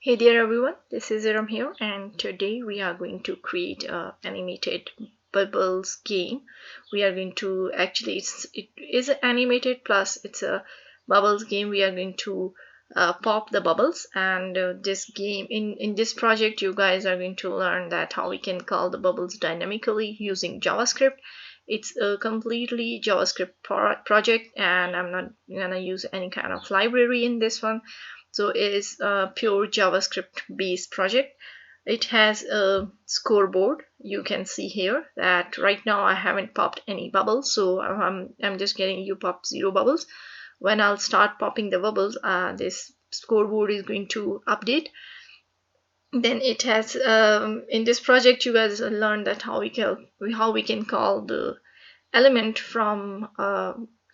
Hey there everyone, this is Iram here, and today we are going to create a animated bubbles game. We are going to it is animated plus it's a bubbles game. We are going to pop the bubbles, and this game in this project you guys are going to learn that how we can call the bubbles dynamically using JavaScript. It's a completely JavaScript project, and I'm not gonna use any kind of library in this one. So it is a pure JavaScript based project. It has a scoreboard. You can see here that right now I haven't popped any bubbles, so I'm just getting you pop 0 bubbles. When I'll start popping the bubbles, this scoreboard is going to update. Then it has in this project you guys learned that how we can call the element from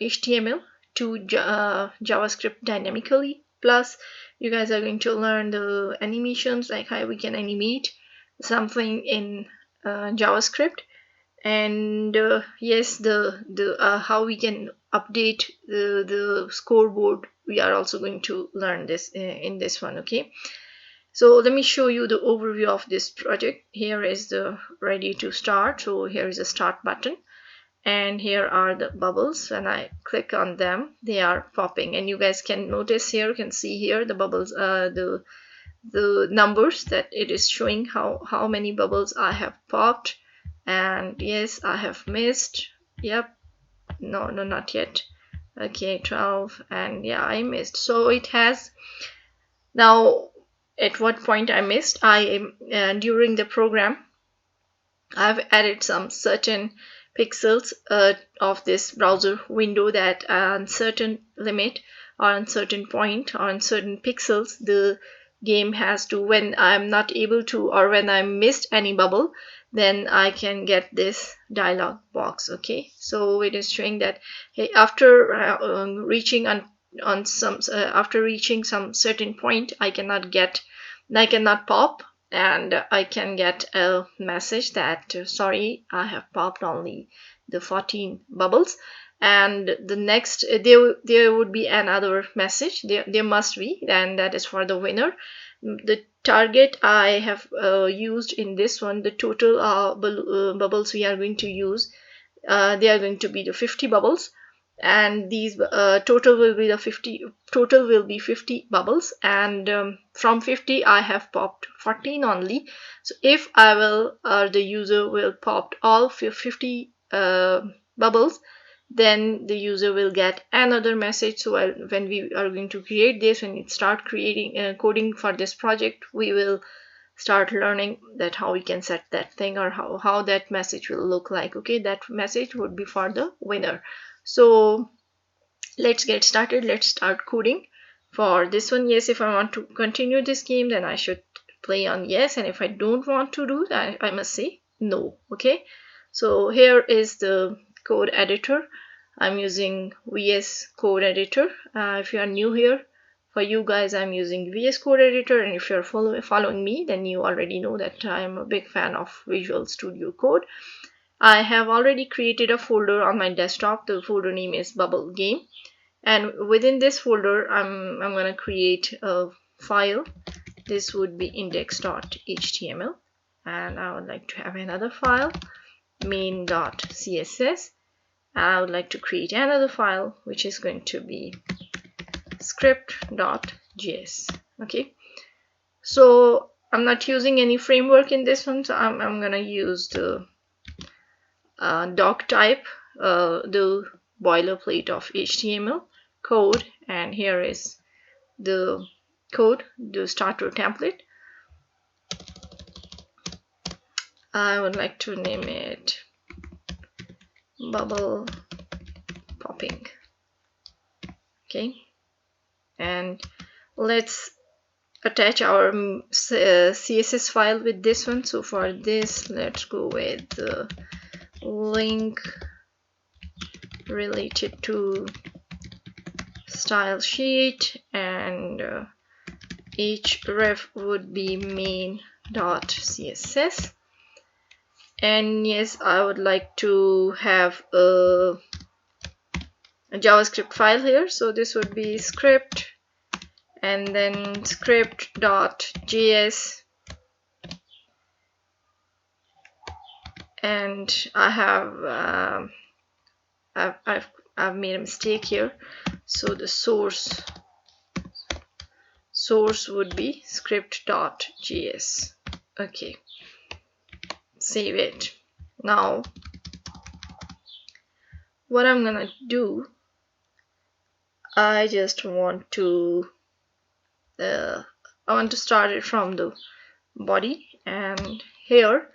HTML to JavaScript dynamically. Plus, you guys are going to learn the animations, like how we can animate something in JavaScript, and yes, the how we can update the scoreboard. We are also going to learn this in this one. Okay, so let me show you the overview of this project. Here is the ready to start. So here is a start button, and here are the bubbles. When I click on them, they are popping, and you guys can notice here, you can see here the bubbles, the numbers that it is showing how many bubbles I have popped. And yes, I have missed. Yep, no, not yet. Okay, 12, and yeah, I missed. So it has now at what point I missed. I during the program I've added some certain pixels of this browser window that on certain limit or on certain point or on certain pixels the game has to, when I'm not able to or when I missed any bubble, then I can get this dialog box. Okay, so it is showing that hey, after reaching after reaching some certain point, I cannot pop, and I can get a message that sorry, I have popped only the 14 bubbles. And the next there would be another message, there must be, and that is for the winner. The target I have used in this one, the total bubbles we are going to use, they are going to be the 50 bubbles, and these total will be 50 bubbles, and from 50 I have popped 14 only. So if I will the user will pop all 50 bubbles, then the user will get another message. So when we are going to create this, when we start creating coding for this project, we will start learning that how we can set that thing, or how that message will look like. Okay, that message would be for the winner. So let's get started. Let's start coding for this one. Yes, if I want to continue this game, then I should play on yes, and if I don't want to do that, I must say no. Okay, so here is the code editor. I'm using VS Code Editor. If you are new here, for you guys I'm using VS Code Editor, and if you're following me, then you already know that I'm a big fan of Visual Studio Code. I have already created a folder on my desktop. The folder name is Bubble Game, and within this folder I'm going to create a file. This would be index.html, and I would like to have another file, main.css. I would like to create another file which is going to be script.js. Okay, so I'm not using any framework in this one, so I'm gonna use the doc type, the boilerplate of HTML code, and here is the code, the starter template. I would like to name it bubble popping. Okay, and let's attach our CSS file with this one. So for this, let's go with the link related to style sheet, and href would be main.css. And yes, I would like to have a JavaScript file here. So this would be script, and then script.js, and I have I've made a mistake here, so the source would be script.js. Okay, save it. Now what I'm gonna do, I just want to start it from the body, and here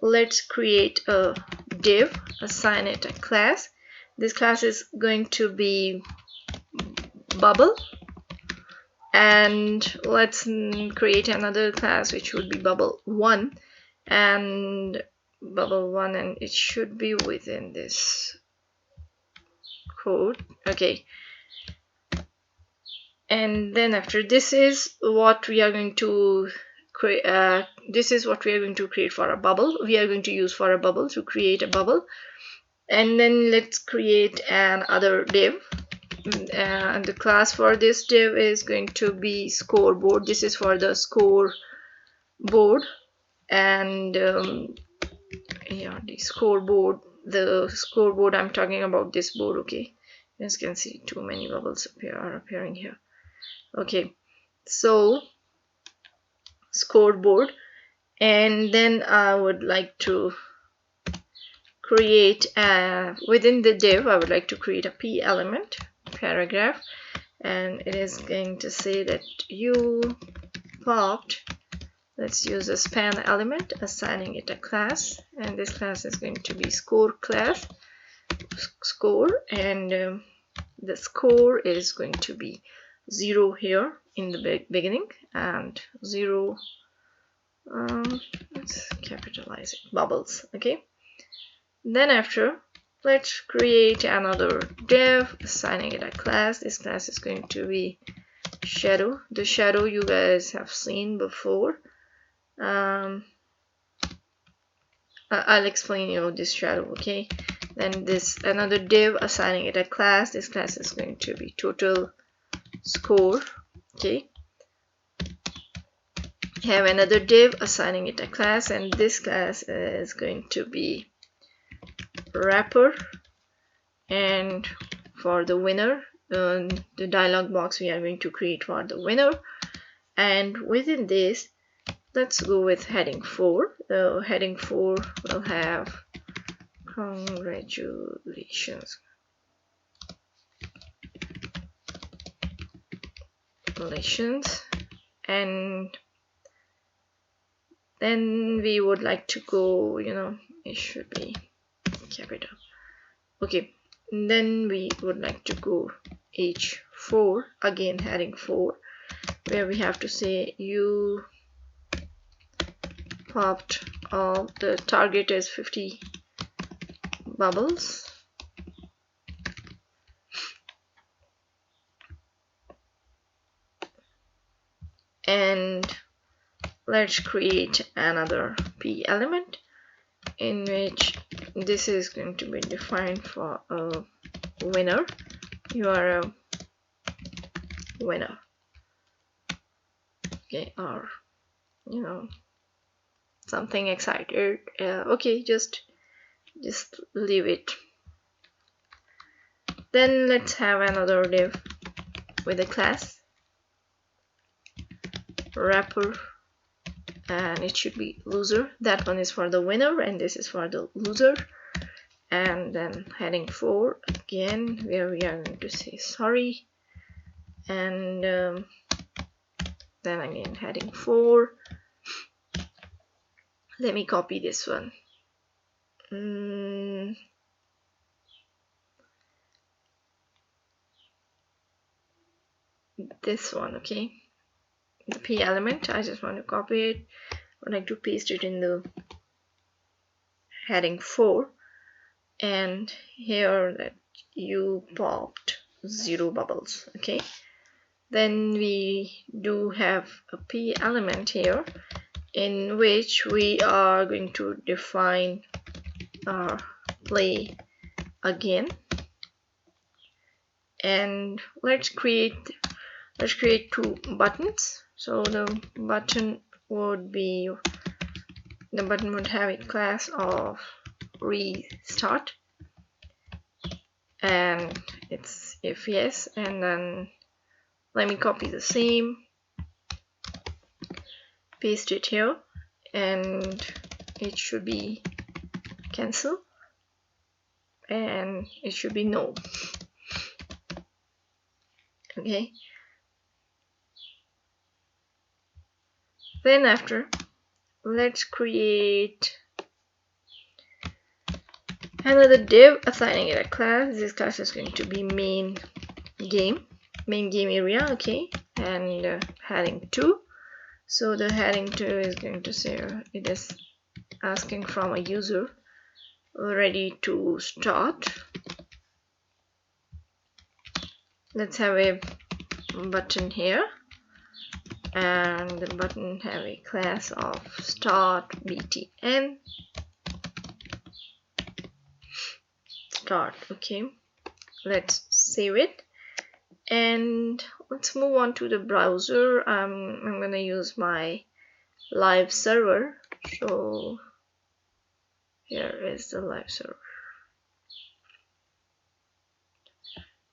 let's create a div, assign it a class. This class is going to be bubble, and let's create another class which would be bubble1, and bubble1, and it should be within this code. Okay, and then after this is what we are going to create. This is what we are going to create for a bubble. We are going to use for a bubble to create a bubble, and then let's create another div, and the class for this div is going to be scoreboard. This is for the scoreboard, and yeah, the scoreboard I'm talking about, this board. Okay, as you can see, too many bubbles are appearing here. Okay, so scoreboard, and then I would like to create within the div, I would like to create a p element paragraph, and it is going to say that you popped, let's use a span element, assigning it a class, and this class is going to be score class, score, and the score is going to be 0 here in the beginning, and 0, let's capitalize it, bubbles. Okay, then after, let's create another div, assigning it a class. This class is going to be shadow. The shadow you guys have seen before. I'll explain you this shadow. Okay, then this another div, assigning it a class. This class is going to be total score. Okay, have another div, assigning it a class, and this class is going to be wrapper, and for the winner, the dialog box we are going to create for the winner, and within this, let's go with heading 4. Heading 4 will have congratulations, and then we would like to go, it should be capital. Okay, then we would like to go h4, again heading 4, where we have to say you popped all, the target is 50 bubbles, and let's create another p element in which this is going to be defined for a winner. You are a winner. Okay, or something excited. Okay, just leave it. Then let's have another div with a class wrapper, and it should be loser. That one is for the winner, and this is for the loser. And then heading 4 again, where we are going to say sorry, and then again heading 4. Let me copy this one. This one. Okay, the p element, I just want to copy it. I would like to paste it in the heading 4, and here that you popped 0 bubbles. Okay, then we do have a p element here in which we are going to define our play again, and let's create Let's create two buttons. So the button would have a class of restart, and it's if yes, and then let me copy the same, paste it here, and it should be cancel, and it should be no. Okay, then after, let's create another div, assigning it a class. This class is going to be main game area. Okay, and heading 2. So the heading 2 is going to say it is asking from a user ready to start. Let's have a button here, and the button have a class of start btn start. Okay, let's save it, and let's move on to the browser. I'm gonna use my live server. So here is the live server.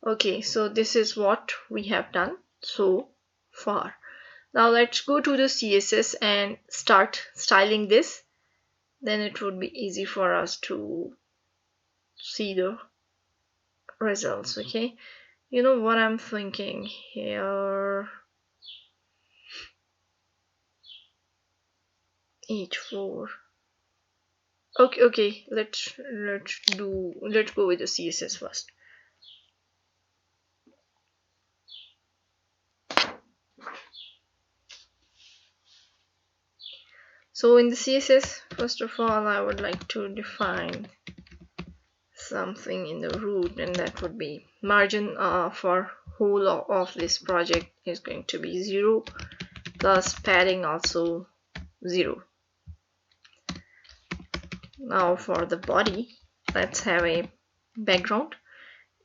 Okay, so this is what we have done so far. Now let's go to the CSS and start styling this. Then it would be easy for us to see the results. Okay, you know what I'm thinking here? H4. Okay, let's go with the CSS first. So in the CSS, first of all, I would like to define something in the root, and that would be margin for whole of this project is going to be 0, plus padding also 0. Now for the body, let's have a background,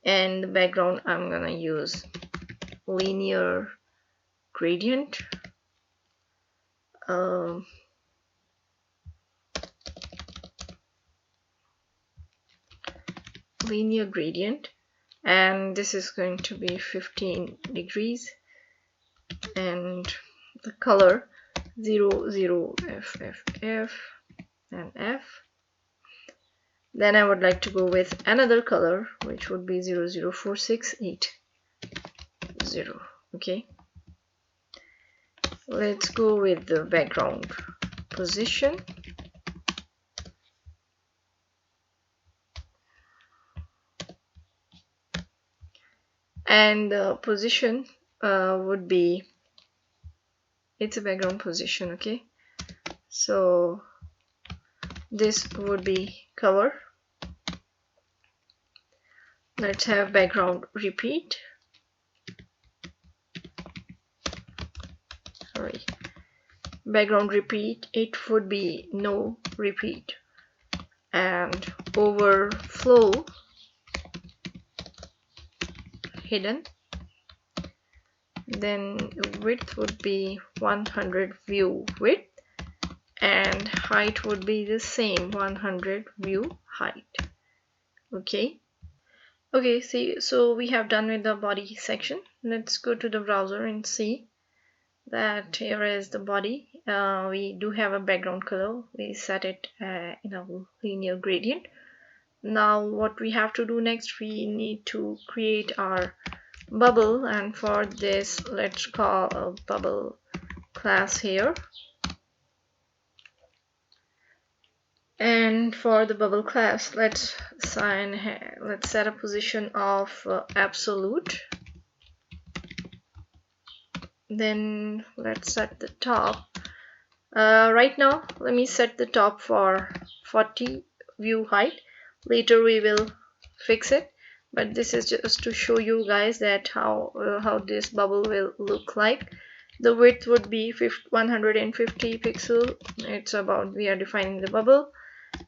and the background I'm gonna use linear gradient. Linear gradient, and this is going to be 15 degrees, and the color 0 0 F F F and F. Then I would like to go with another color, which would be 0 0 4 6 8 0. Okay, let's go with the background position. And the position would be, it's a background position. Okay, so this would be cover. Let's have background repeat. Sorry, background repeat, it would be no repeat, and overflow hidden. Then width would be 100 view width, and height would be the same, 100 view height. Okay, see, so we have done with the body section. Let's go to the browser and see that here is the body. We do have a background color. We set it in a linear gradient. Now what we have to do next, we need to create our bubble, and for this let's call a bubble class here. And for the bubble class, let's set a position of absolute. Then let's set the top. Right now let me set the top for 40 view height. Later we will fix it, but this is just to show you guys that how this bubble will look like. The width would be 150 pixel. It's about, we are defining the bubble,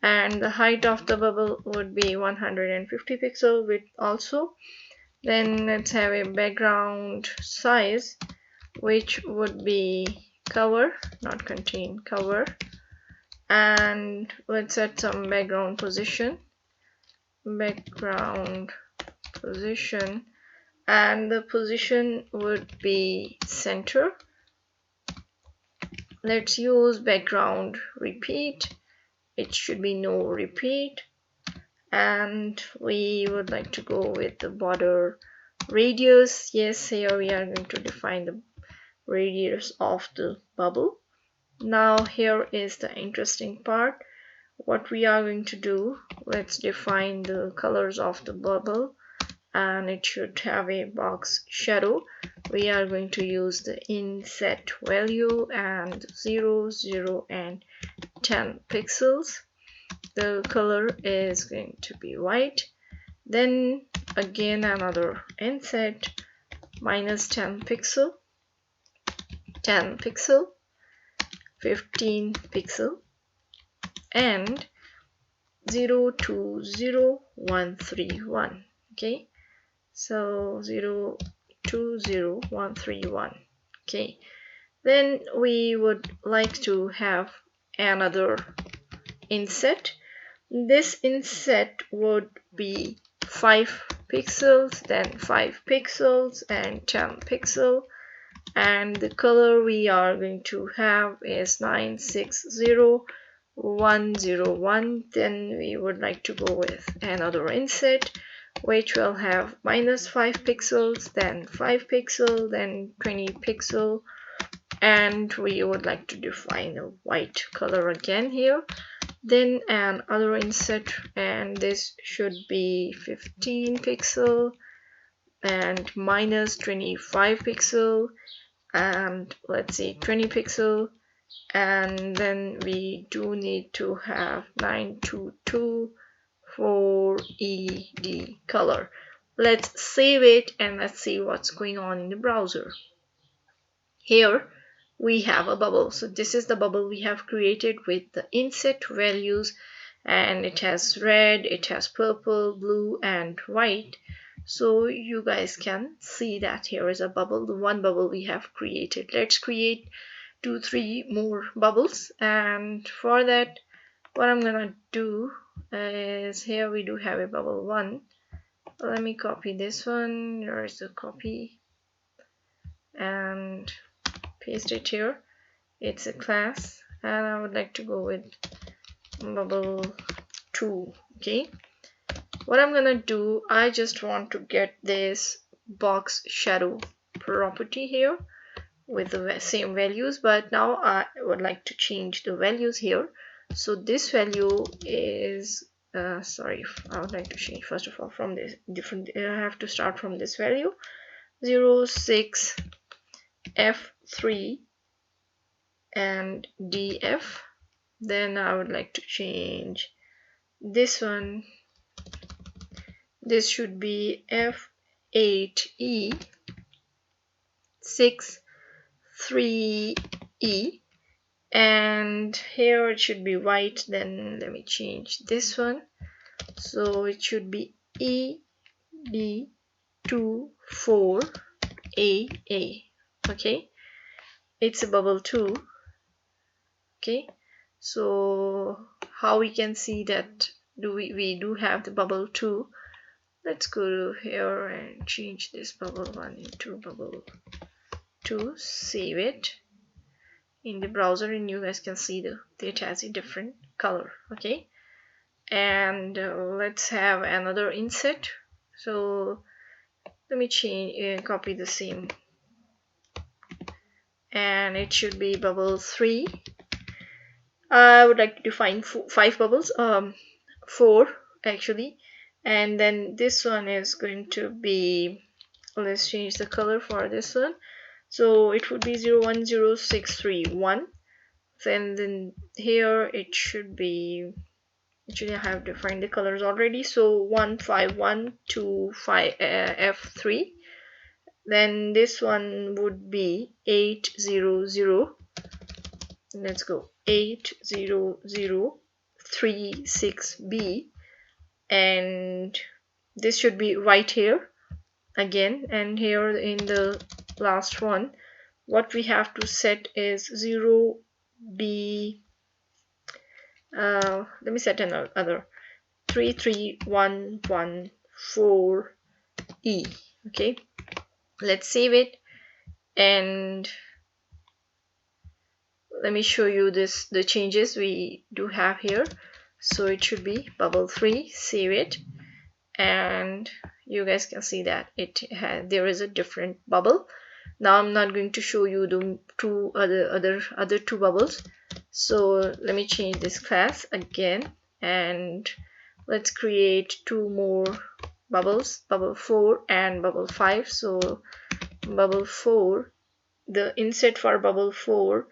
and the height of the bubble would be 150 pixel width also. Then let's have a background size, which would be cover, not contain, cover. And let's set some background position, and the position would be center. Let's use background repeat. It should be no repeat. And we would like to go with the border radius. Yes, here we are going to define the radius of the bubble. Now here is the interesting part. What we are going to do, let's define the colors of the bubble, and it should have a box shadow. We are going to use the inset value and 0, 0 and 10 pixels. The color is going to be white. Then again another inset, minus 10 pixel, 10 pixel, 15 pixel, and 0 to 0, 1, 3, 1. Okay, so 0 to 0, 1, 3, 1. Okay, then we would like to have another inset. This inset would be 5 pixels, then 5 pixels and 10 pixel, and the color we are going to have is 960101. Then we would like to go with another inset, which will have minus 5 pixels, then 5 pixel, then 20 pixel, and we would like to define a white color again here. Then another inset, and this should be 15 pixel and minus 25 pixel, and let's see, 20 pixel, and then we do need to have 9224ED color. Let's save it and let's see what's going on in the browser. Here we have a bubble. So this is the bubble we have created with the inset values, and it has red, it has purple, blue and white. So you guys can see that here is a bubble, the one bubble we have created. Let's create 2, 3 more bubbles, and for that what I'm gonna do is, here we do have a bubble 1. Let me copy this one. Here is the copy and paste it here. It's a class, and I would like to go with bubble 2. Okay, what I'm gonna do, I just want to get this box shadow property here with the same values, but now I would like to change the values here. So this value is sorry, I would like to change first of all from this different, I have to start from this value 06 F3 and DF. Then I would like to change this one. This should be F8E 6 3E, and here it should be white. Then let me change this one, so it should be ED24AA. okay, it's a bubble 2. Okay, so how we can see that we do have the bubble 2? Let's go here and change this bubble 1 into bubble 2, save it in the browser, and you guys can see it has a different color. Okay, and let's have another inset. So let me change, copy the same, and it should be bubble 3. I would like to define 5 bubbles, 4 actually, and then this one is going to be, let's change the color for this one. So it would be 010631. Then here it should be, actually I have defined the colors already, so 15125 F3. Then this one would be 800, let's go, 80036B, and this should be white here, again, and here in the last one what we have to set is 0B, let me set another 33114E. okay, let's save it and let me show you the changes we do have here. So it should be bubble3, save it, and you guys can see that there is a different bubble. Now I'm not going to show you the other two bubbles, so let me change this class again and let's create two more bubbles, bubble 4 and bubble 5. So bubble 4, the inset for bubble 4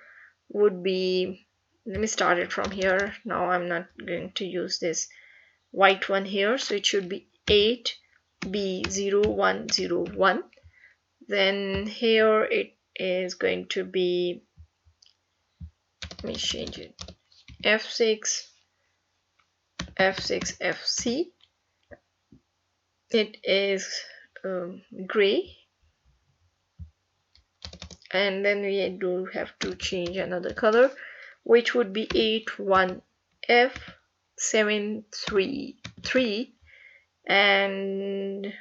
would be, let me start it from here. Now I'm not going to use this white one here, so it should be 8B0101. then here it is going to be, let me change it, F6 FC. it is gray, and then we do have to change another color, which would be 81F733 and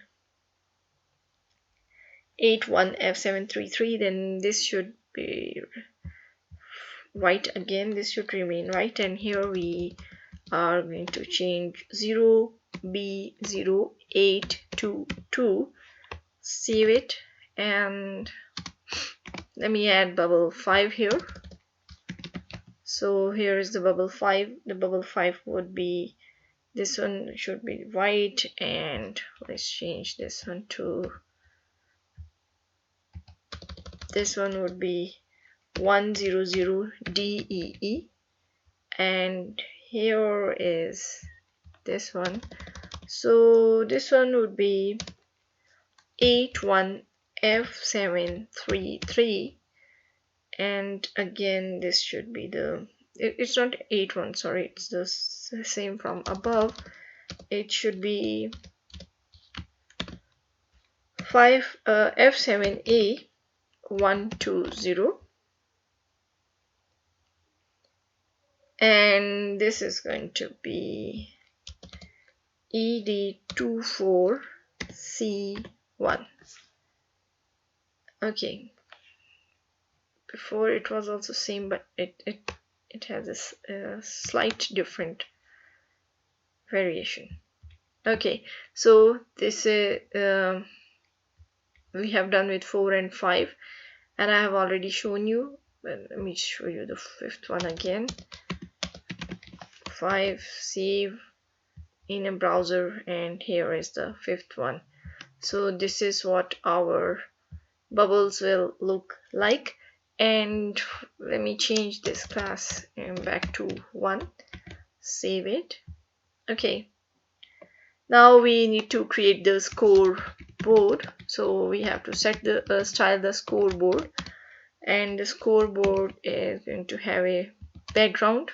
81F733. then this should be white again, this should remain white, and here we are going to change 0B0822, save it, and let me add bubble 5 here. So here is the bubble 5. The bubble 5 would be, this one should be white, and let's change this one to, this one would be 100DEE, and here is this one. So this one would be 81F733, and again this should be the, it's not 81, sorry, it's the same from above. It should be F7A120, and this is going to be ED24C1. okay, before it was also same, but it has a slight different variation. Okay, so this is we have done with 4 and 5, and I have already shown you. Let me show you the fifth one again. 5, save in a browser, and here is the fifth one. So this is what our bubbles will look like, and let me change this class back to 1, save it. Okay, now we need to create the scoreboard, so we have to set the style the scoreboard, and the scoreboard is going to have a background.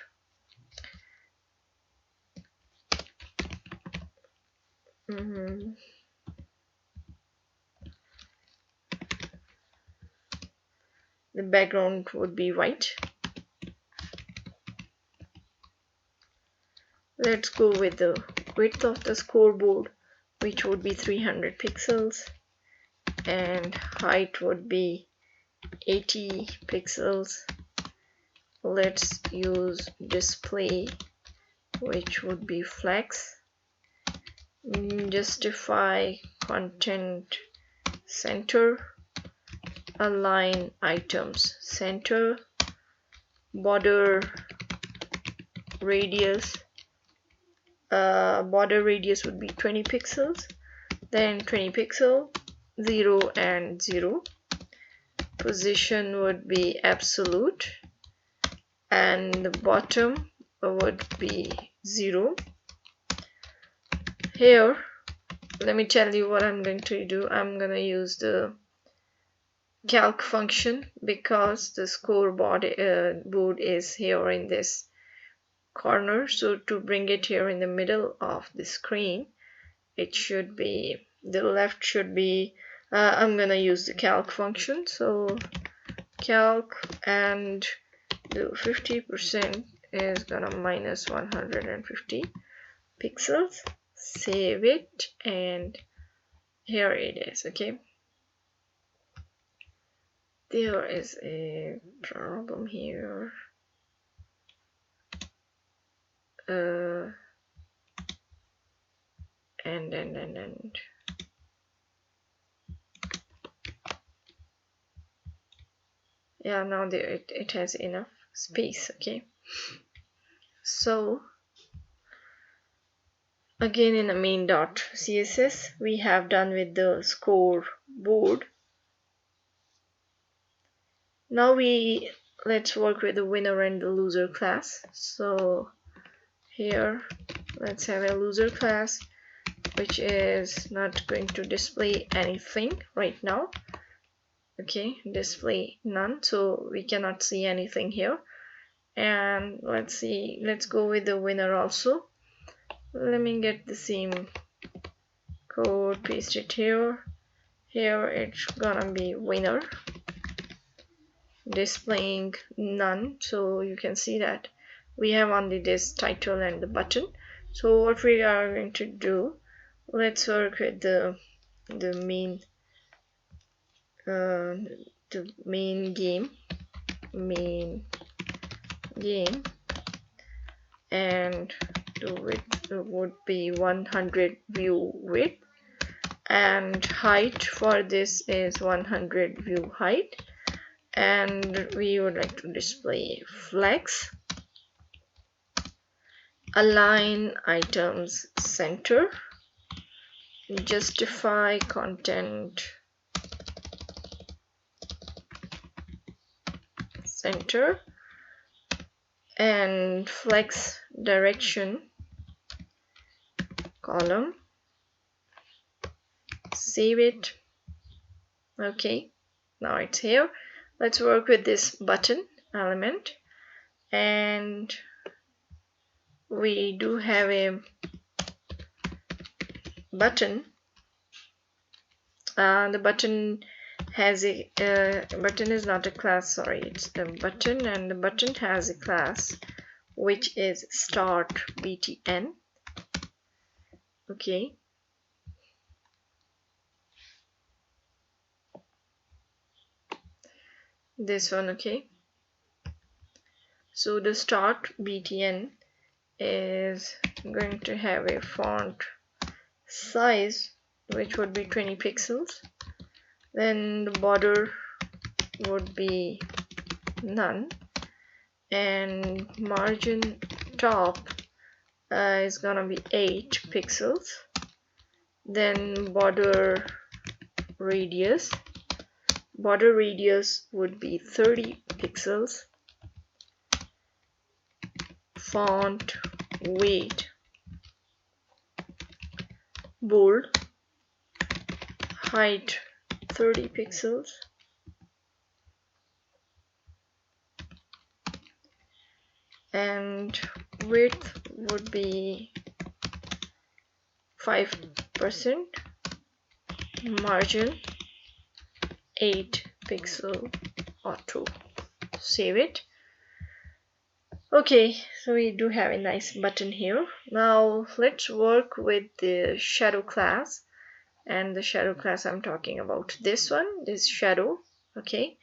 The background would be white. Let's go with the width of the scoreboard, which would be 300 pixels, and height would be 80 pixels. Let's use display, which would be flex. Justify content center, align items center, border radius. Border radius would be 20 pixels, then 20 pixel, 0 and 0. Position would be absolute, and the bottom would be 0. Here, let me tell you what I'm going to do. I'm going to use the calc function, because the scoreboard board is here in this corner. So to bring it here in the middle of the screen, it should be the left should be I'm gonna use the calc function, so calc, and the 50% is gonna minus 150 pixels. Save it, and here it is. Okay, there is a problem here. And yeah, now there it has enough space. Okay, so again in the main.css we have done with the scoreboard. Now let's work with the winner and the loser class. So here let's have a loser class which is not going to display anything right now. Okay, display none, so we cannot see anything here. And let's go with the winner also. Let me get the same code, paste it here. Here it's gonna be winner, displaying none, so you can see that we have only this title and the button. So what we are going to do, let's work with the main game, and the width would be 100 view width, and height for this is 100 view height, and we would like to display flex, align items center, justify content center, and flex direction column. Save it. Okay, now it's here. Let's work with this button element, and we do have a button. The button has a button is not a class, sorry, it's the button, and the button has a class which is start btn. Okay, this one. Okay, so the start btn is going to have a font size which would be 20 pixels, then the border would be none, and margin top is gonna be 8 pixels, then border radius would be 30 pixels, font weight bold, height 30 pixels, and width would be 5%, margin 8 pixel auto. Save it. Okay, so we do have a nice button here. Now let's work with the shadow class, and the shadow class I'm talking about this one, this shadow. Okay,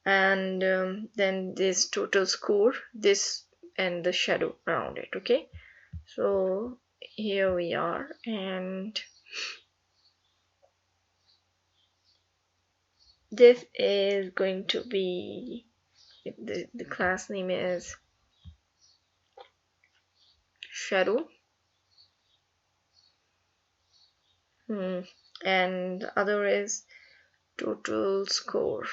and then this total score, this, and the shadow around it. Okay, so here we are, and this is going to be the class name is shadow, and other is total score.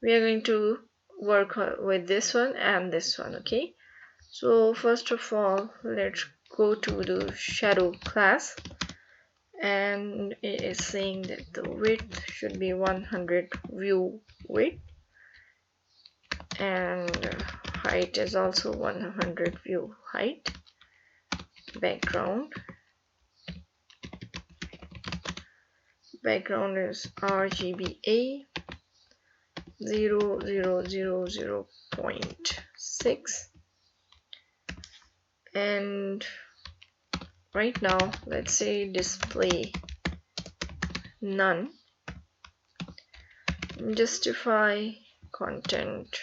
We are going to work with this one and this one. Okay, so first of all, let's go to the shadow class, and it is saying that the width should be 100 view width, and height is also 100 view height, background background is RGBA 0000.6, and right now let's say display none, justify content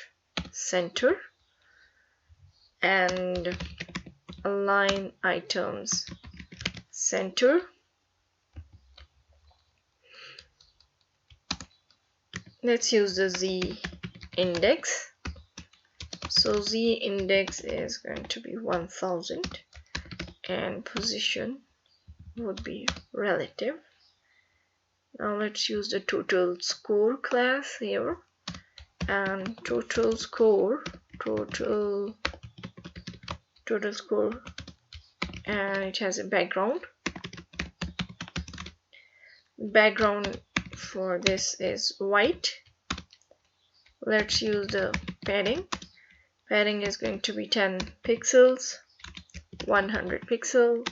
center, and align items center. Let's use the Z index. So Z index is going to be 1000 and position would be relative. Now let's use the total score class here, and total score, and it has a background. Background for this is white. Let's use the padding. Padding is going to be 10 pixels, 100 pixels,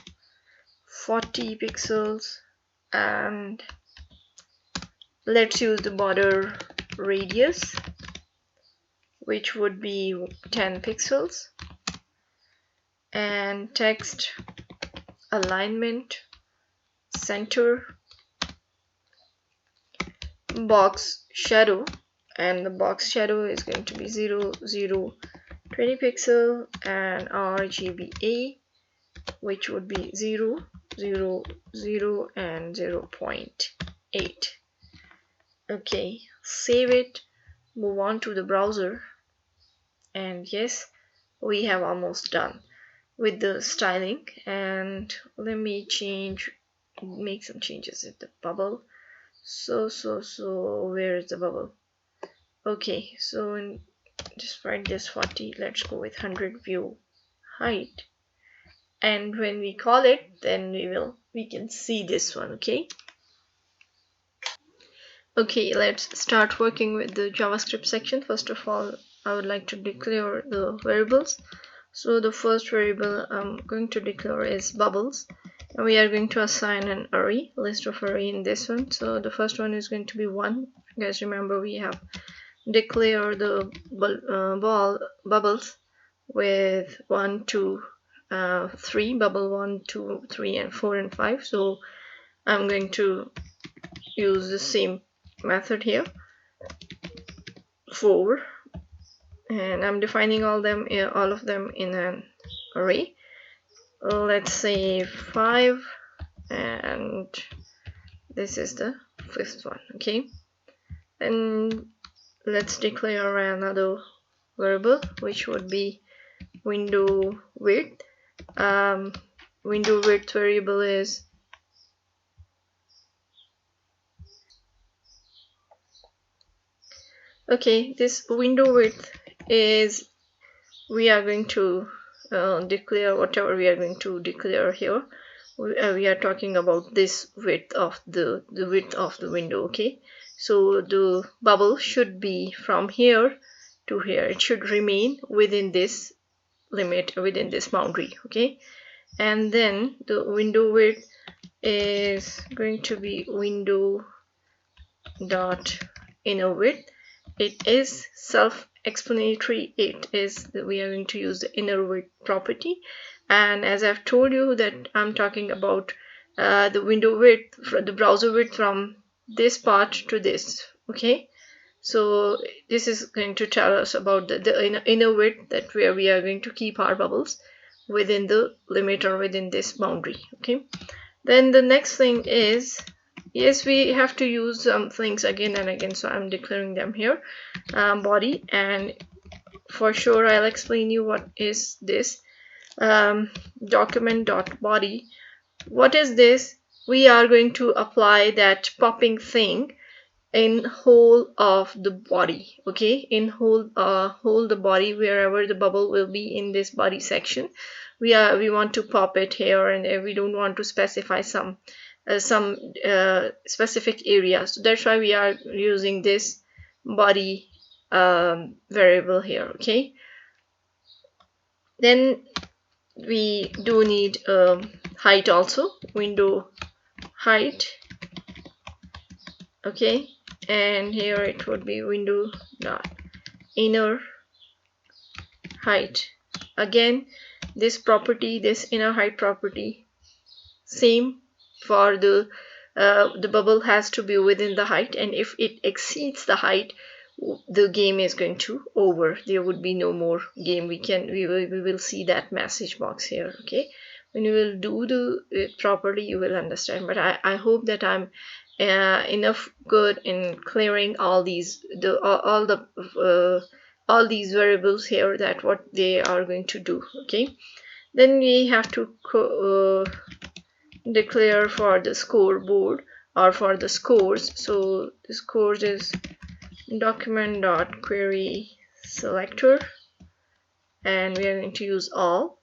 40 pixels, and let's use the border radius, which would be 10 pixels, and text alignment center, box shadow, and the box shadow is going to be 20 pixel, and RGBA, which would be 0, 0, 0, and 0.8. Okay, save it, move on to the browser, and yes, we have almost done with the styling. And let me make some changes with the bubble. So where is the bubble? Okay, so just write this 40, let's go with 100 view height, and when we call it, then we can see this one. Okay, let's start working with the JavaScript section. First of all, I would like to declare the variables. So the first variable I'm going to declare is bubbles, and we are going to assign an array, list of array in this one. So the first one is going to be 1. You guys remember we have declared the bubbles with 1, 2, 3, bubble 1, 2, 3, and 4 and 5. So I'm going to use the same method here, 4, and I'm defining all of them in an array. Let's say 5, and this is the 5th one. Okay, and let's declare another variable, which would be window width. Window width variable is this window width is, we are going to declare whatever we are going to declare here. We are talking about this width of the width of the window. Okay, so the bubble should be from here to here. It should remain within this limit, within this boundary. Okay, and then the window width is going to be window dot inner width. It is self-explanatory. It is that we are going to use the inner width property, and as I've told you that I'm talking about the window width, the browser width from this part to this. Okay, so this is going to tell us about the inner width, that where we are going to keep our bubbles within the limit or within this boundary. Okay, then the next thing is, yes, we have to use some things again and again, so I'm declaring them here. Body, and for sure I'll explain you what is this document.body. What is this? We are going to apply that popping thing in whole of the body. Okay, in whole the body, wherever the bubble will be in this body section, we want to pop it here, and we don't want to specify some specific area. So that's why we are using this body variable here. Okay, then we do need height also. Window height okay, and here it would be window dot inner height. Again, this property, this inner height property, same for the bubble has to be within the height, and if it exceeds the height, the game is going to over. There would be no more game. We will see that message box here. Okay, when you will do it properly, you will understand. But I hope that I'm enough good in clearing all these all these variables here, that what they are going to do. Okay, then we have to declare for the scoreboard or for the scores. So the scores is document.query selector, and we are going to use all,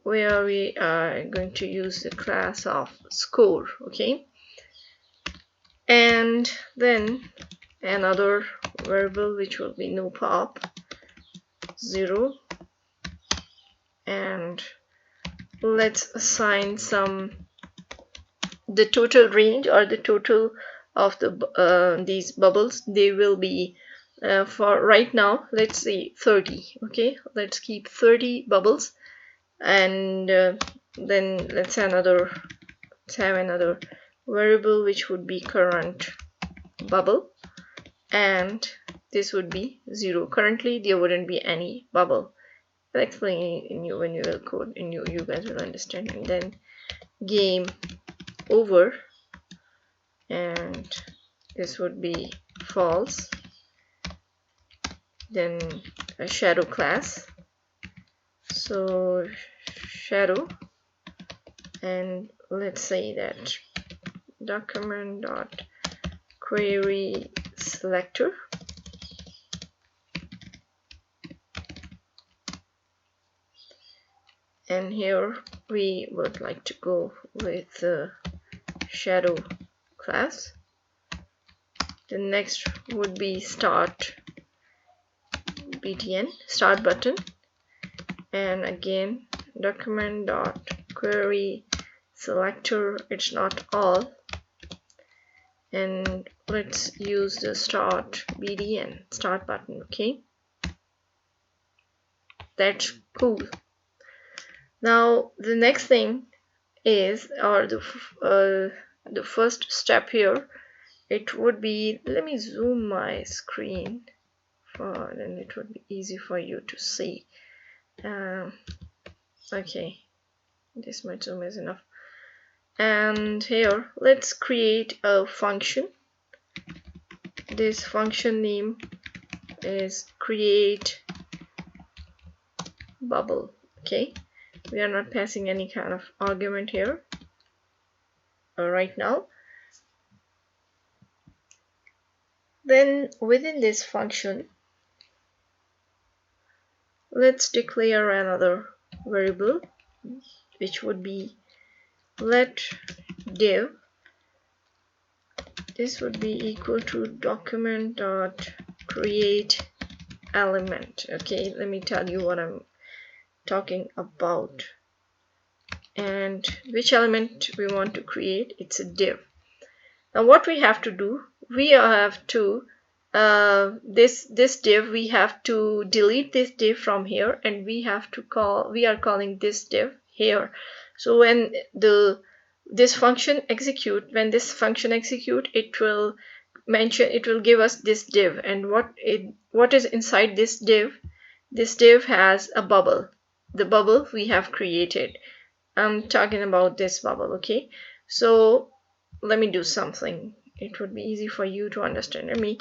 where we are going to use the class of score. Okay, and then another variable which will be no pop 0, and let's assign the total range or the total of the these bubbles. They will be for right now, let's say 30. Okay, let's keep 30 bubbles, and then let's have another variable which would be current bubble, and this would be 0. Currently there wouldn't be any bubble. I'll explain it when you will code, and you guys will understand. And then game over, and this would be false. Then a shadow class, so shadow, and let's say that document.query selector, and here we would like to go with the shadow class. The next would be start btn, start button, and again document.query selector, it's not all, and let's use the start btn, start button. Okay, that's cool. Now the next thing is, or the first step here, it would be, let me zoom my screen, then it would be easy for you to see. Okay, this much zoom is enough. And here let's create a function. This function name is create bubble. Okay, we are not passing any kind of argument here right now. Then within this function, let's declare another variable which would be let div. This would be equal to document.create element. Okay, let me tell you what I'm talking about and which element we want to create. It's a div. Now what we have to do, we have to this div, we have to delete this div from here, and we are calling this div here. So when this function execute, it will give us this div, and what is inside this div? This div has a bubble, the bubble we have created. I'm talking about this bubble. Okay, so let me do something. It would be easy for you to understand. Let me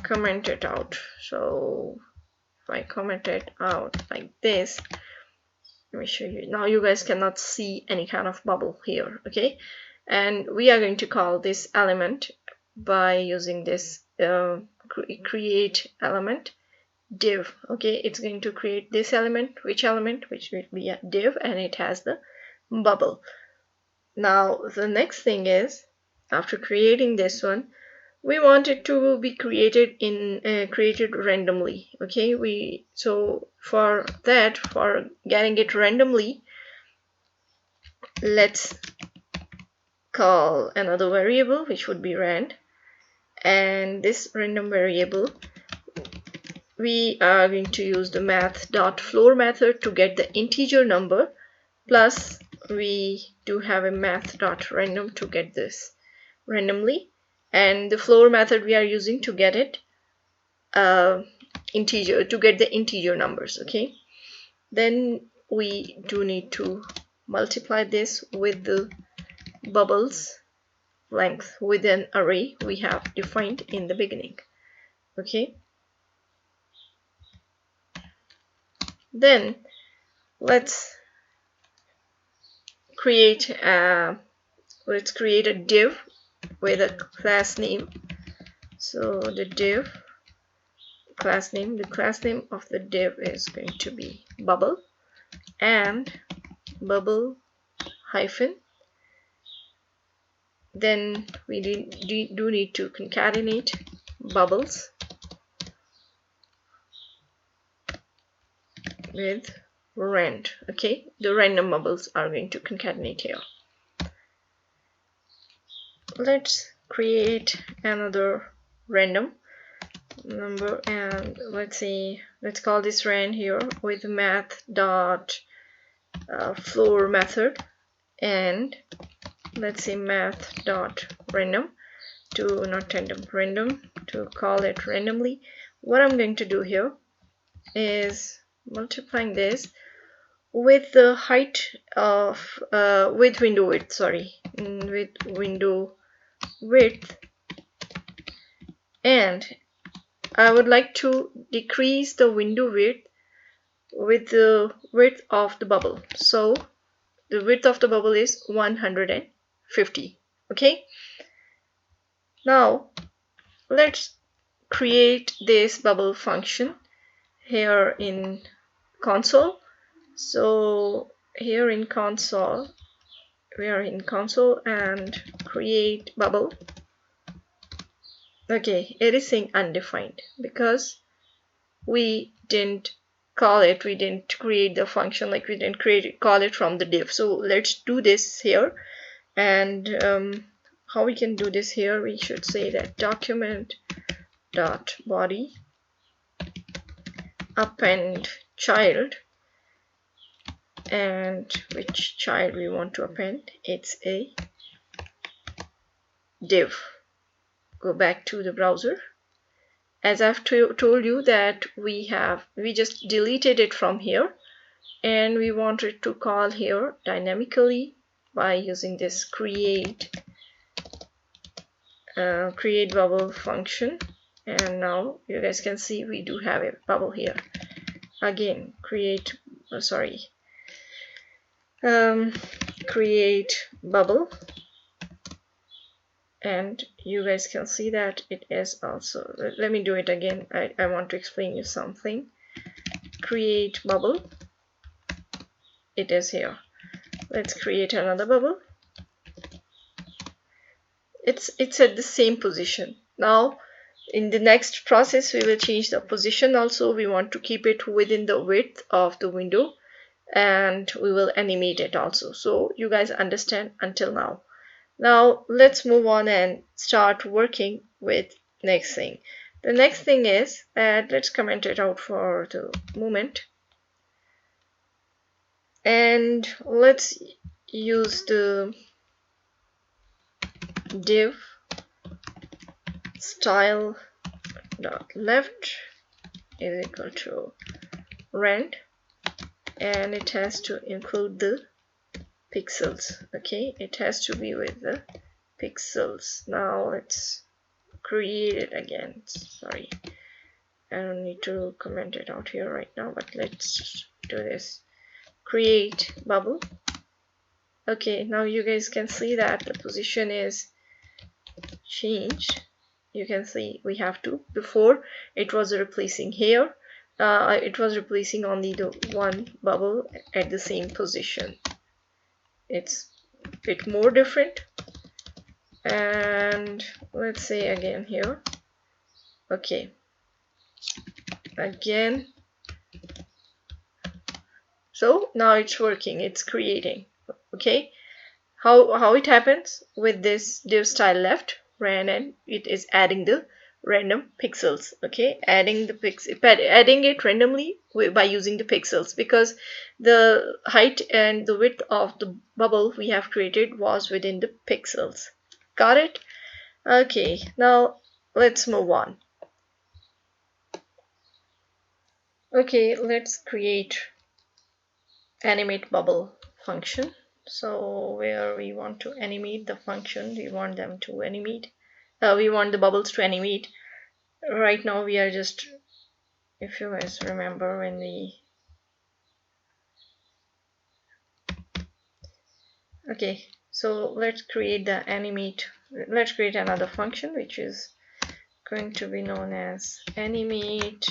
comment it out. So if I comment it out like this, let me show you. Now you guys cannot see any kind of bubble here. Okay, and we are going to call this element by using this create element div. Okay, it's going to create this element. Which element? Which will be a div, and it has the bubble. Now the next thing is, after creating this one, we want it to be created randomly. Okay, so for getting it randomly, let's call another variable which would be rand, and this random variable we are going to use the math.floor method to get the integer number, plus we do have a math.random to get this randomly, and the floor method we are using to get it integer, to get the integer numbers. Okay, then we do need to multiply this with the bubbles length with an array we have defined in the beginning. Okay, then let's create a div with a class name. So the div class name, the class name of the div is going to be bubble, and bubble hyphen. Then we do need to concatenate bubbles with rand. Okay, the random bubbles are going to concatenate here. Let's create another random number, and let's call this rand here with math.floor method, and let's say math.random to not random, random to call it randomly. What I'm going to do here is multiplying this with the height of with window width, with window width, and I would like to decrease the window width with the width of the bubble. So the width of the bubble is 150. Okay, now let's create this bubble function here in console. So here in console, we are in console and create bubble. Okay, it is saying undefined because we didn't call it, we didn't create the function, like we didn't call it from the div. So let's do this here, and how we can do this here, we should say that document dot body append child, and which child we want to append, it's a div. Go back to the browser. As I've told you that we just deleted it from here, and we wanted to call here dynamically by using this create bubble function. And now you guys can see we do have a bubble here. Again, create bubble, and you guys can see that it is also, let me do it again. I want to explain you something. Create bubble, it is here. Let's create another bubble. It's at the same position. Now in the next process we will change the position also. We want to keep it within the width of the window, and we will animate it also, so you guys understand until now. Now let's move on and start working with next thing. The next thing is that let's comment it out for the moment, and let's use the div style dot left is equal to rand, and it has to include the pixels. Okay, it has to be with the pixels. Now let's create it again. Sorry, I don't need to comment it out here right now, but let's do this. Create bubble. Okay, now you guys can see that the position is changed. You can see we have to, before it was replacing here, it was replacing only the one bubble at the same position. It's a bit more different. And let's say again here. Okay, again. So now it's working, it's creating. Okay, how it happens with this div style left, and it is adding the random pixels. Okay, adding it randomly by using the pixels, because the height and the width of the bubble we have created was within the pixels. Got it? Okay, now let's move on. Okay, let's create animate bubble function. So where we want to animate the function, we want them to animate, we want the bubbles to animate. Right now we are just, if you guys remember when we, okay, so let's create the animate, let's create another function which is going to be known as animate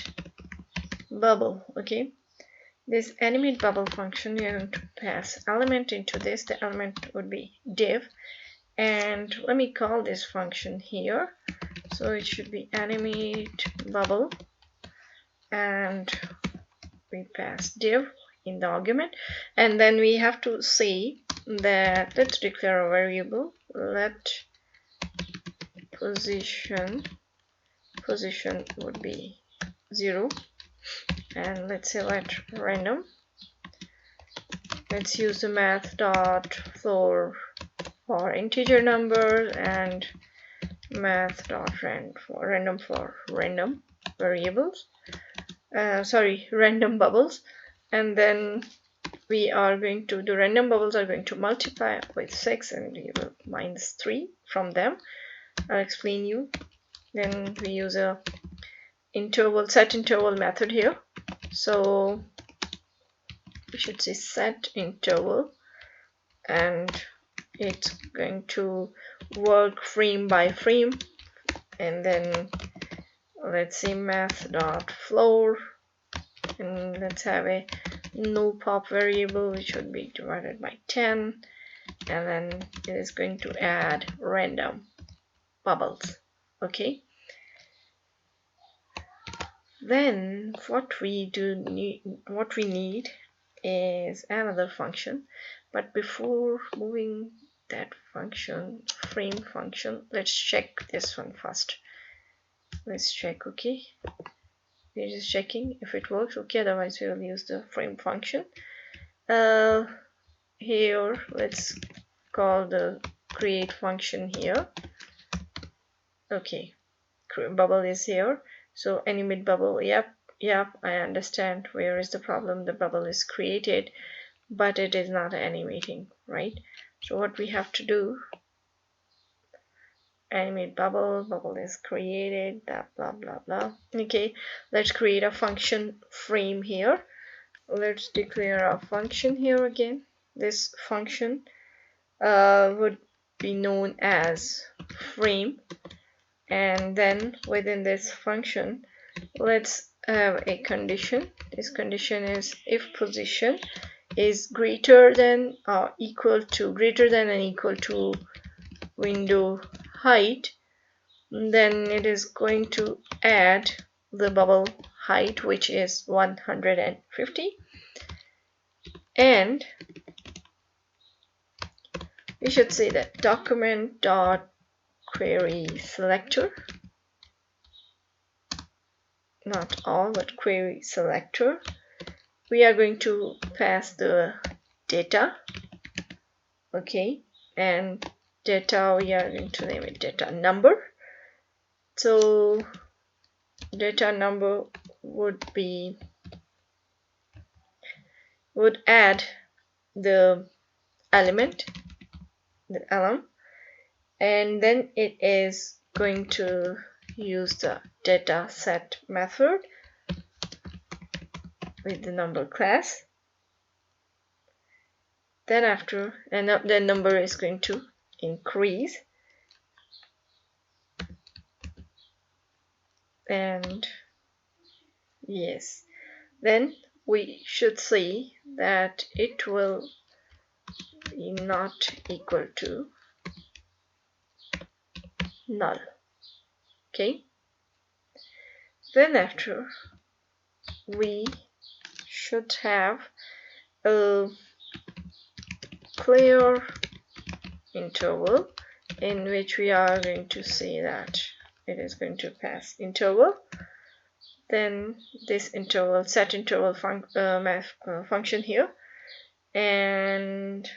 bubble. Okay, this animate bubble function, we are going to pass element into this. The element would be div, and let me call this function here. So it should be animate bubble, and we pass div in the argument, and then we have to say that, let's declare a variable, let position would be 0, and let's say let random. Let's use the math dot floor for integer numbers and math dot rand for random variables, random bubbles. And then we are going to, the random bubbles are going to multiply with 6, and we will minus 3 from them. I'll explain you. Then we use a set interval method here. So we should say set interval, and it's going to work frame by frame. And then let's say math dot floor, and let's have a no pop variable which should be divided by 10, and then it is going to add random bubbles. Okay, then what we need is another function. But before moving that function, frame function, let's check this one first. Let's check. Okay, we're just checking if it works. Okay, otherwise we will use the frame function. Here let's call the create function here. Okay, bubble is here, so animate bubble. Yep, I understand where is the problem. The bubble is created, but it is not animating, right? So what we have to do, animate bubble is created, blah blah blah. Okay, let's create a function frame here. Let's declare a function here again. This function would be known as frame, and then within this function let's have a condition. This condition is if position is greater than and equal to window height, then it is going to add the bubble height, which is 150, and we should say that document dot query selector, not all but query selector, we are going to pass the data. Okay, and data, we are going to name it data number. So data number would add the element, and then it is going to use the data set method with the number class. Then after, and the number is going to increase, and yes, then we should see that it will be not equal to null. Okay, then after we should have a clear interval, in which we are going to say that it is going to pass interval. Then this interval, set interval function here, and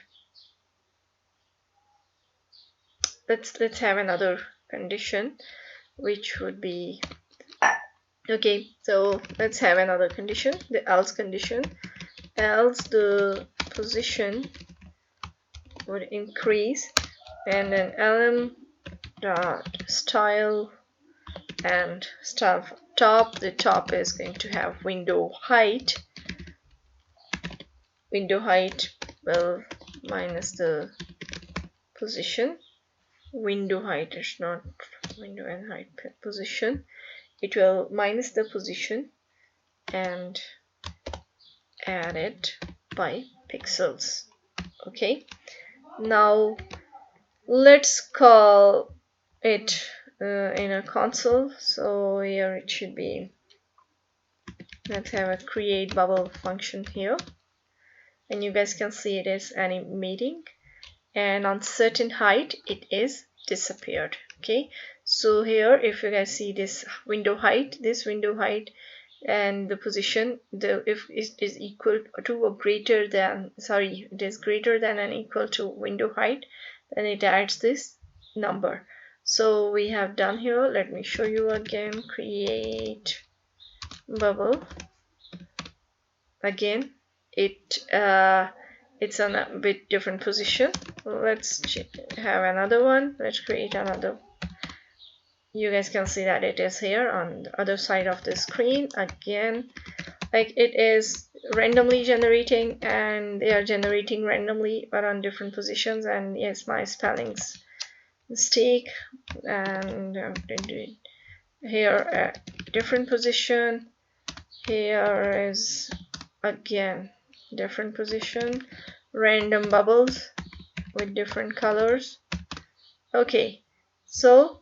let's have another condition, which would be, okay, so let's have another condition, the else condition. Else the position would increase, and then lm dot style and stuff top. The top is going to have window height. Window height will minus the position. Window height is not window and height position. It will minus the position and add it by pixels. Okay, now let's call it in a console. So here it should be, let's have a create bubble function here, and you guys can see it is animating, and on certain height it is disappeared. Okay, so here if you guys see this window height, and the position, if it is equal to or greater than, sorry, it is greater than and equal to window height, then it adds this number. So we have done here, let me show you again, create bubble. Again it's on a bit different position. Let's have another one. Let's create another. You guys can see that it is here on the other side of the screen. Again, like it is randomly generating, and they are generating randomly but on different positions. And yes, my spelling's mistake, and I'm going to do it here at different position. Here is again different position, random bubbles with different colors. Okay, so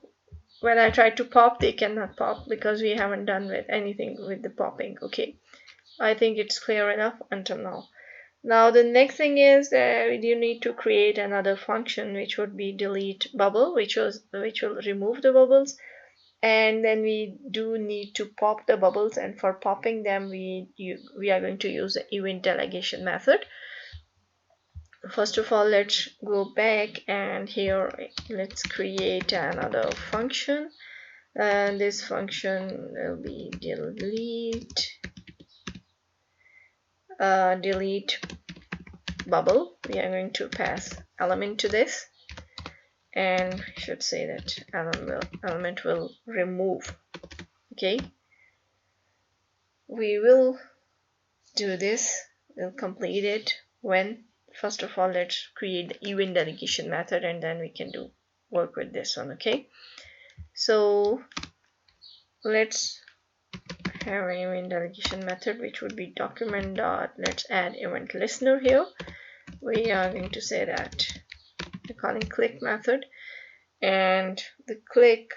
when I try to pop, they cannot pop because we haven't done with anything with the popping. Okay, I think it's clear enough until now. Now the next thing is you need to create another function, which would be delete bubble, which will remove the bubbles. And then we do need to pop the bubbles, and for popping them we are going to use the event delegation method. First of all, let's go back, and here let's create another function, and this function will be delete bubble. We are going to pass element to this, and we should say that element will remove. Okay, we will do this, we'll complete it when, first of all, let's create the event delegation method, and then we can work with this one. Okay, so let's have an event delegation method, which would be document dot, let's add event listener here. We are going to say that we're calling click method, and the click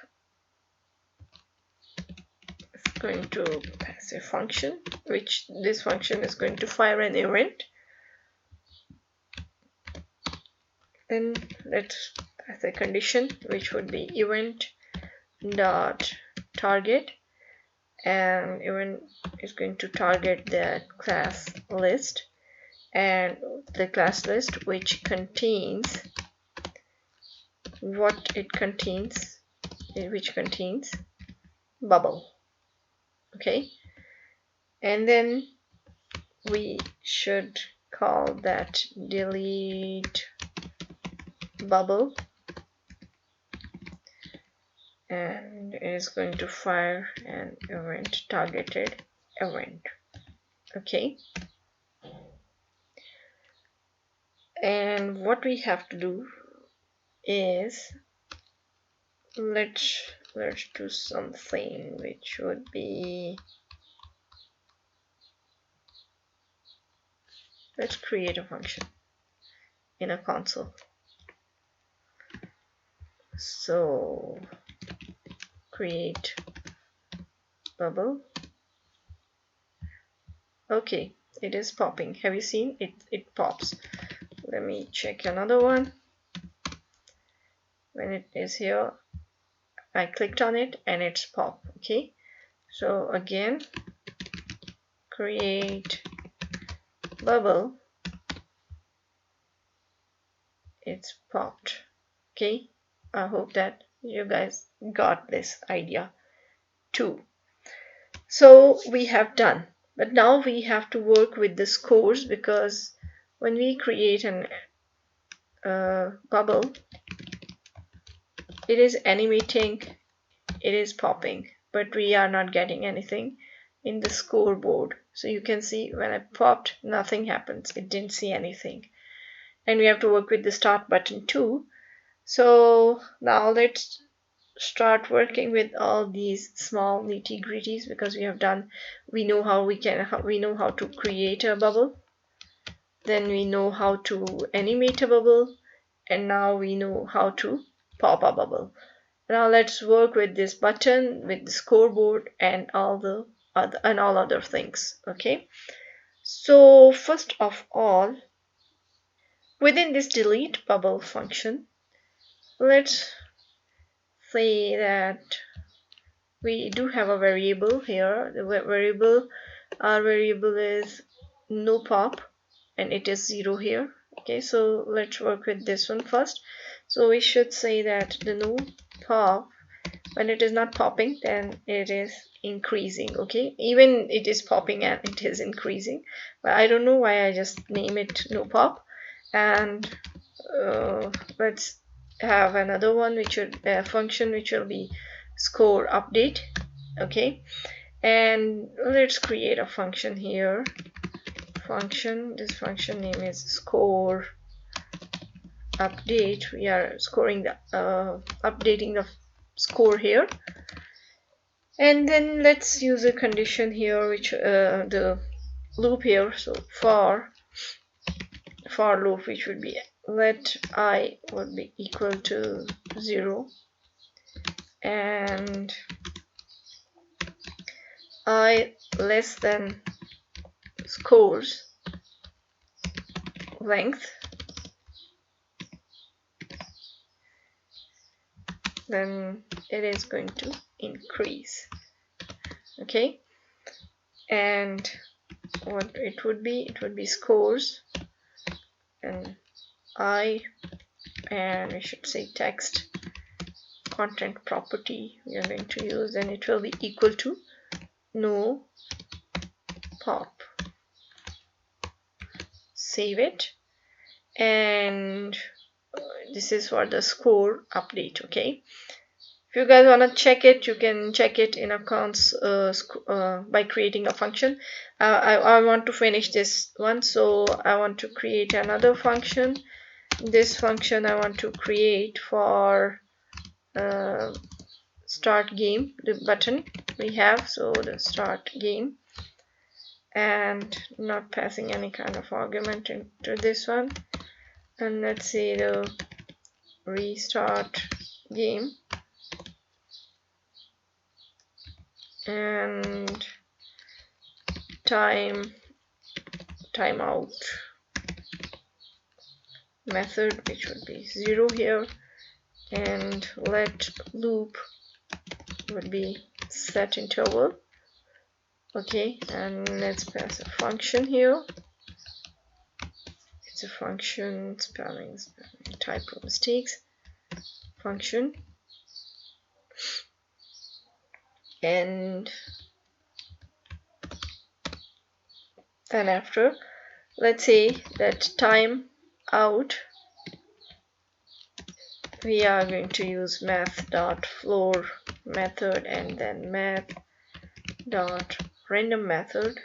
is going to pass a function, which this function is going to fire an event. Then let's pass a condition, which would be event dot target, and event is going to target the class list, and the class list which contains what it contains, which contains bubble. Okay, and then we should call that delete bubble, and it is going to fire an event, targeted event. Okay, and what we have to do is let's do something which would be, let's create a function in a console. So create bubble. Okay, it is popping. Have you seen it? It pops. Let me check another one. when it is here, I clicked on it and it's pop. Okay, so again, create bubble, it's popped. Okay, I hope that you guys got this idea too. So we have done, but now we have to work with the scores, because when we create an bubble, it is animating, it is popping, but we are not getting anything in the scoreboard. So you can see when I popped, nothing happens, it didn't see anything. And we have to work with the start button too. So now let's start working with all these small nitty-gritties, because we know how to create a bubble, then we know how to animate a bubble, and now we know how to pop a bubble. Now let's work with this button, with the scoreboard, and all other things. Okay, so first of all, within this delete bubble function, let's say that we do have a variable here. Our variable is no pop, and it is 0 here. Okay, so let's work with this one first. So we should say that the no pop, when it is not popping, then it is increasing. Okay, even it is popping and it is increasing, but I don't know why I just name it no pop. And let's have another one, which would function which will be score update. Okay, and let's create a function here. This function name is score update. We are scoring the updating the score here. And then let's use a condition here, which the loop here. So for loop, which would be let I would be equal to 0 and I less than scores length, then it is going to increase. Okay, and what it would be scores and and we should say text content property we are going to use, and it will be equal to no pop. Save it, and this is for the score update. Okay, if you guys want to check it, you can check it in accounts by creating a function. I want to finish this one, so I want to create another function. This function I want to create for start game, the button we have, so the start game, and not passing any kind of argument into this one. And let's say the restart game, and timeout method, which would be 0 here, and let loop would be set interval. Okay, and let's pass a function here. It's a function, spelling typo mistakes function. And then after, let's say that time out, we are going to use math.floor method, and then math.random method.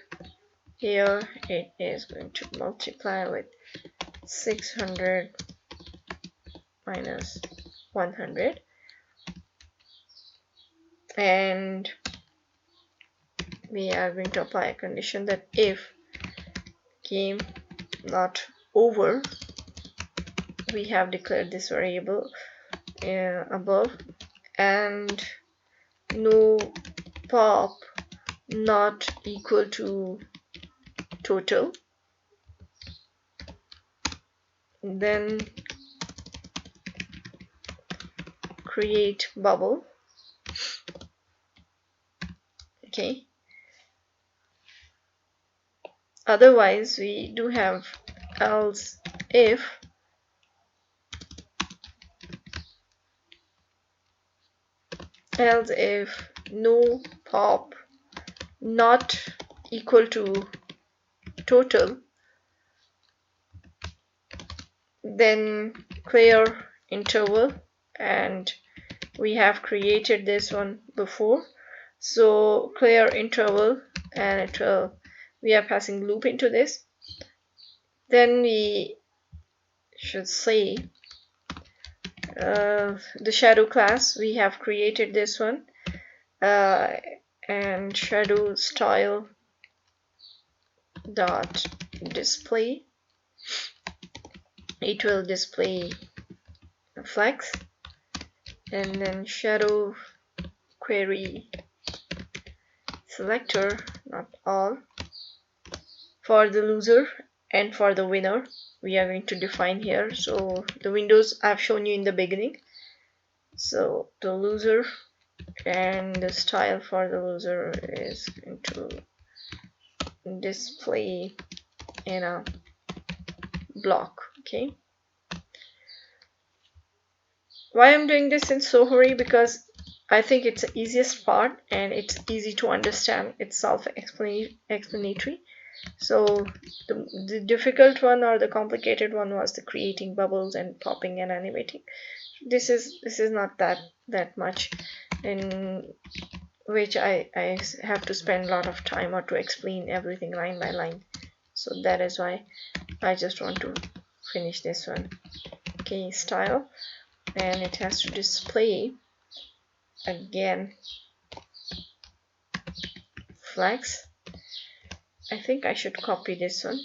Here it is going to multiply with 600 minus 100, and we are going to apply a condition that if game not over, we have declared this variable above, and no pop not equal to total, then create bubble. Okay, otherwise we do have else if no pop not equal to total, then clear interval, and we have created this one before, so clear interval, and we are passing loop into this. Then we should say the shadow class, we have created this one, and shadow style dot display, it will display flex, and then shadow query selector, not all, for the loser and for the winner we are going to define here. So the windows I've shown you in the beginning, so the loser, and the style for the loser is going to display in a block. Okay, why I'm doing this in so hurry, because I think it's the easiest part and it's easy to understand, it's self-explanatory. So the difficult one or the complicated one was the creating bubbles and popping and animating. This is not that much, in which I have to spend a lot of time or to explain everything line by line. So that is why I just want to finish this one. Okay, style, and it has to display again flex. I think I should copy this one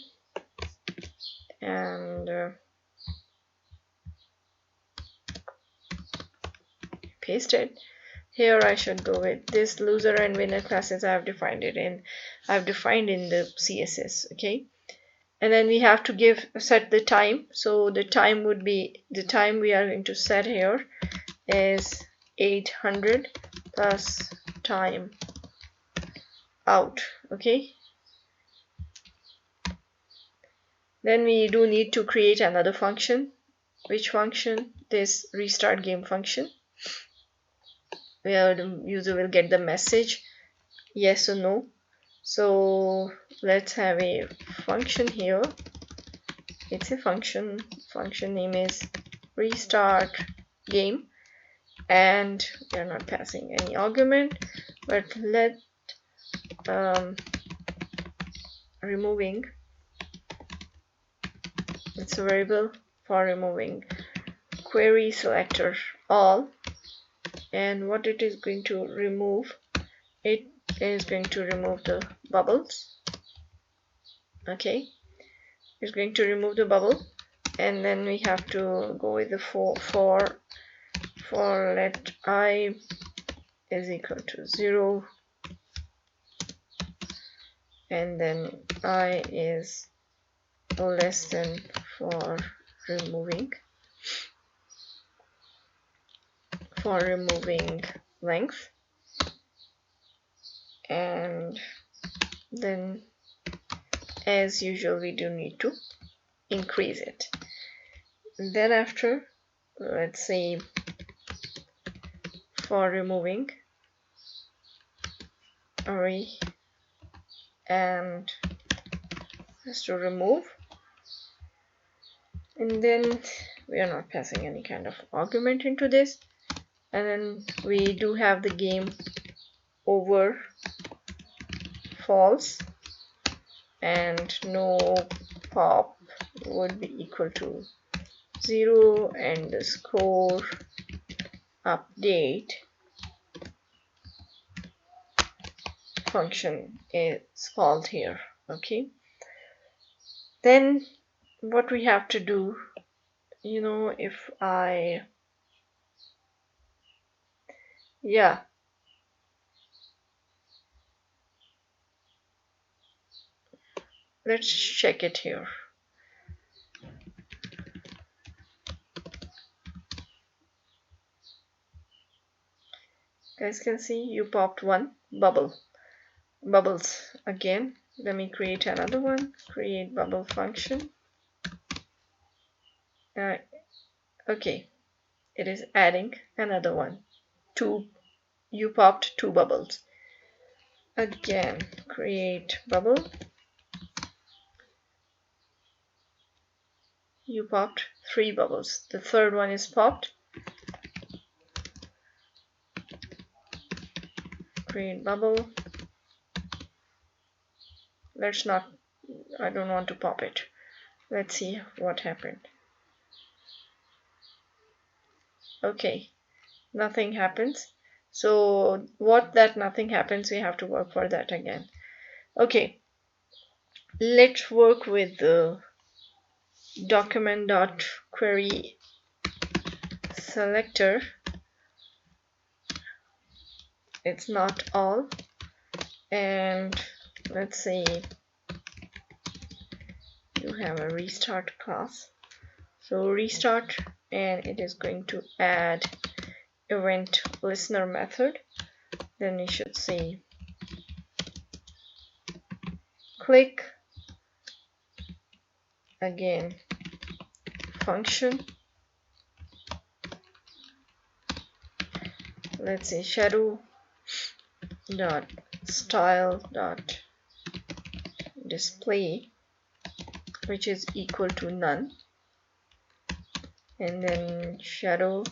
and paste it. Here I should go with this loser and winner classes. I've defined in the CSS. Okay, and then we have to set the time. So the time would be, the time we are going to set here is 800 plus time out. Okay, then we do need to create another function. Which function? This restart game function, where the user will get the message yes or no. So let's have a function here. It's a function name is restart game, and we are not passing any argument, but let removing, it's a variable for removing query selector all, and what it is going to remove, it is going to remove the bubbles. Okay, it's going to remove the bubble, and then we have to go with the for let I is equal to 0, and then I is less than for removing length, and then as usual we do need to increase it. Then after, let's say for removing array, and has to remove, and then we are not passing any kind of argument into this, and then we do have the game over false, and no pop would be equal to 0, and the score update function is called here. Okay, then what we have to do, if I let's check it here. guys can see you popped one bubbles. Again, let me create another one. Create bubble function. Okay, it is adding another one. You popped 2 bubbles. Again, create bubble. You popped 3 bubbles. The third one is popped. Create bubble. I don't want to pop it. Let's see what happened. Okay, nothing happens. So that nothing happens, we have to work for that again. Okay, let's work with the document.query selector. It's not all, and let's say you have a restart class. So restart, and it is going to add event listener method. Then you should say click, again function, let's say shadow dot style dot display, which is equal to none, and then shadow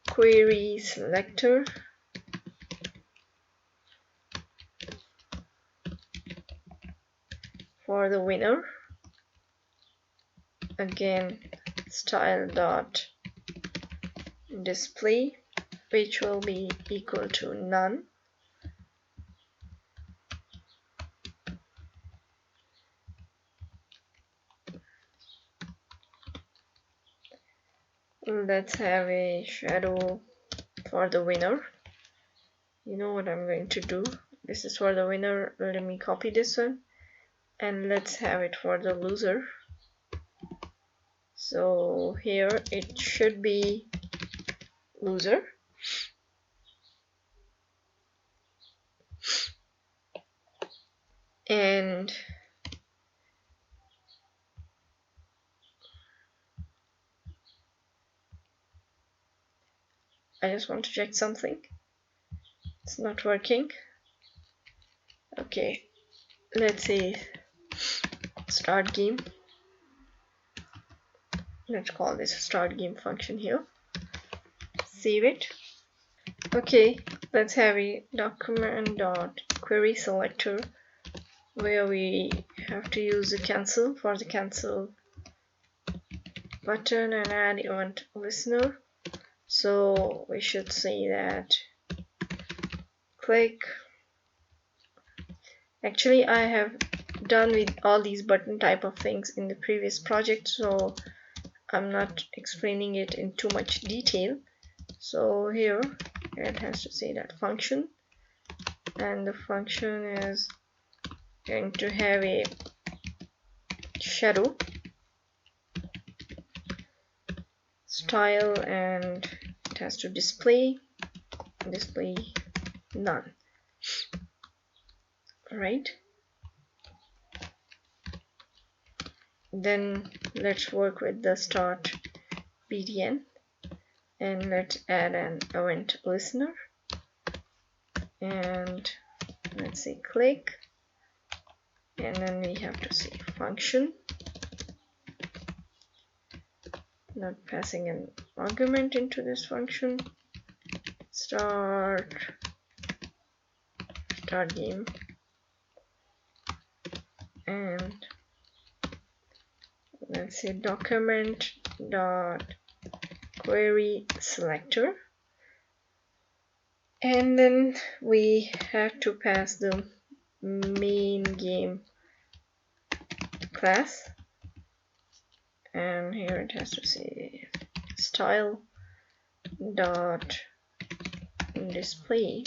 query selector for the winner, again style dot display, which will be equal to none, let's have a shadow for the winner. You know what I'm going to do? This is for the winner. Let me copy this one, and let's have it for the loser. So here it should be loser, and I just want to check something. It's not working. Okay, let's say start game. Let's call this start game function here. Save it. Okay, let's have a document.query selector where we have to use the cancel for the cancel button and add event listener. So we should say that click. Actually, I have done with all these button type of things in the previous project, so I'm not explaining it in too much detail. So here it has to say that function, and the function is going to have a shadow style, and it has to display none. Right, then let's work with the start btn, and let's add an event listener, and let's say click, and then we have to say function, not passing an argument into this function, start game, and let's say document dot query selector, and then we have to pass the main game class, and here it has to say style dot display,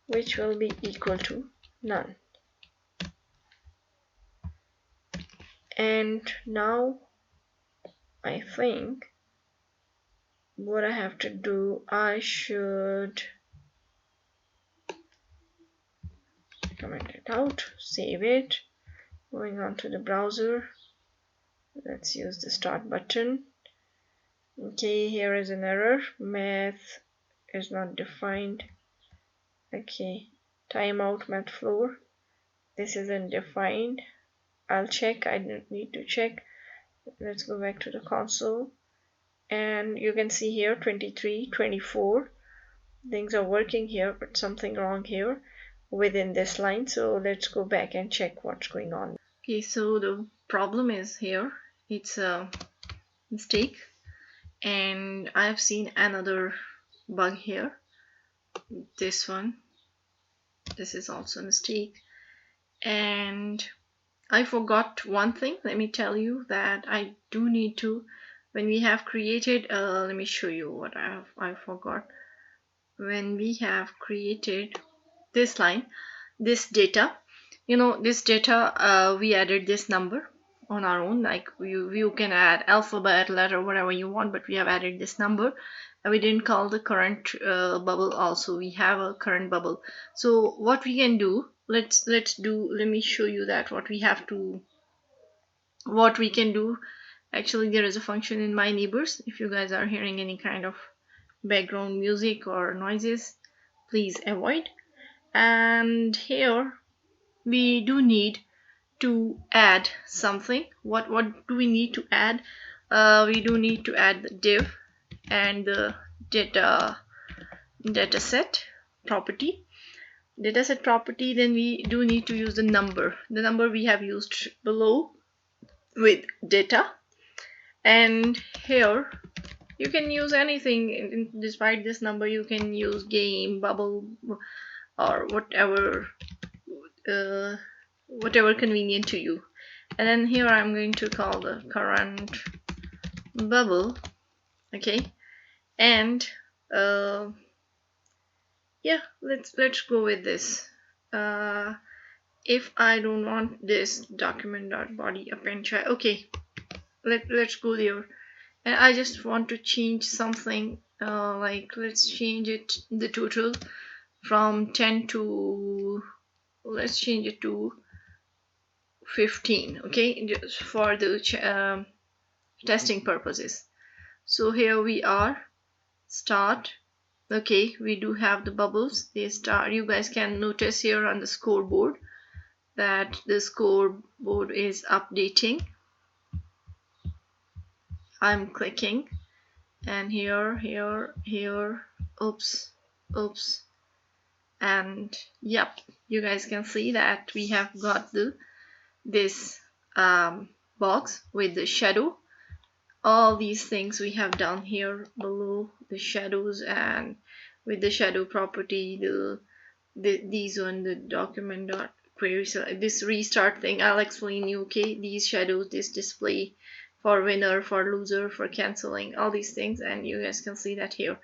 which will be equal to none. And now I think what I have to do, I should comment it out, save it, going on to the browser. Let's use the start button. Okay, here is an error, math is not defined. Okay, timeout math floor, this isn't defined. I'll check, I don't need to check. Let's go back to the console, and you can see here 23, 24 things are working here, but something wrong here within this line. So let's go back and check what's going on. Okay, so the problem is here, it's a mistake, and I've seen another bug here. This one, this is also a mistake, and I forgot one thing. Let me tell you that I do need to, when we have created, let me show you what I forgot. When we have created this line, this data, you know, this data, we added this number on our own. Like you can add alphabet, letter, whatever you want, but we have added this number, and we didn't call the current bubble. Also, we have a current bubble. So what we can do, let me show you that what we can do. Actually, there is a function in my neighbors. If you guys are hearing any kind of background music or noises, please avoid. And here we do need to add something. What do we need to add? We do need to add the div and the dataset property. Dataset property, then we do need to use the number we have used below with data. And here you can use anything. Despite this number, you can use game, bubble, or whatever convenient to you. And then here I'm going to call the current bubble. Okay, and yeah, let's go with this. If I don't want this document.body append child, okay, let's go there. And I just want to change something, like let's change it, the total from 10 to, let's change it to 15. Okay, just for the testing purposes. So here we are, start. Okay, we do have the bubbles, they start. You guys can notice here on the scoreboard that the scoreboard is updating. I'm clicking, and here, oops, and yep, you guys can see that we have got this box with the shadow. All these things we have done here below, the shadows, and with the shadow property, these one, the document dot query. So this restart thing, I'll explain you. Okay, these shadows, this display for winner, for loser, for canceling, all these things, and you guys can see that here.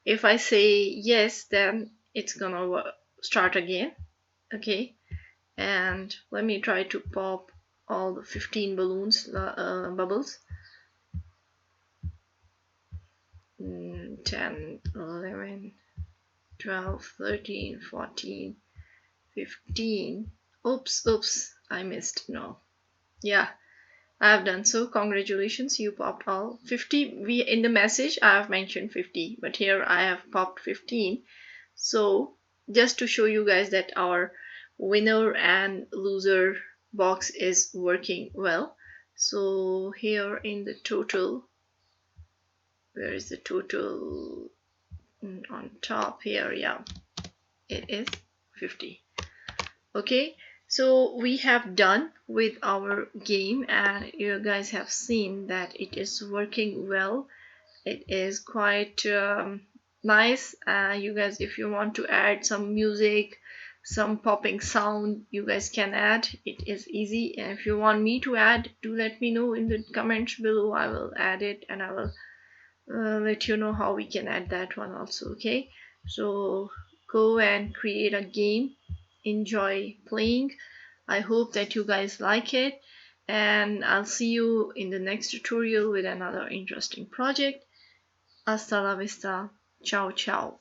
If I say yes, then it's gonna start again. Okay, and let me try to pop all the 15 balloons, bubbles. 10, 11, 12, 13, 14, 15. Oops, I missed. No, yeah, I have done so. Congratulations, you popped all 50. We in the message I have mentioned 50, but here I have popped 15. So just to show you guys that our winner and loser box is working well. So here in the total, where is the total? On top here, yeah, it is 50. Okay, so we have done with our game, and you guys have seen that it is working well. It is quite nice. You guys, if you want to add some music, some popping sound, you guys can add. It is easy, and if you want me to add, do let me know in the comments below. I will add it, and I will let you know how we can add that one also. Okay, so go and create a game, enjoy playing. I hope that you guys like it, and I'll see you in the next tutorial with another interesting project. Hasta la vista. Ciao ciao.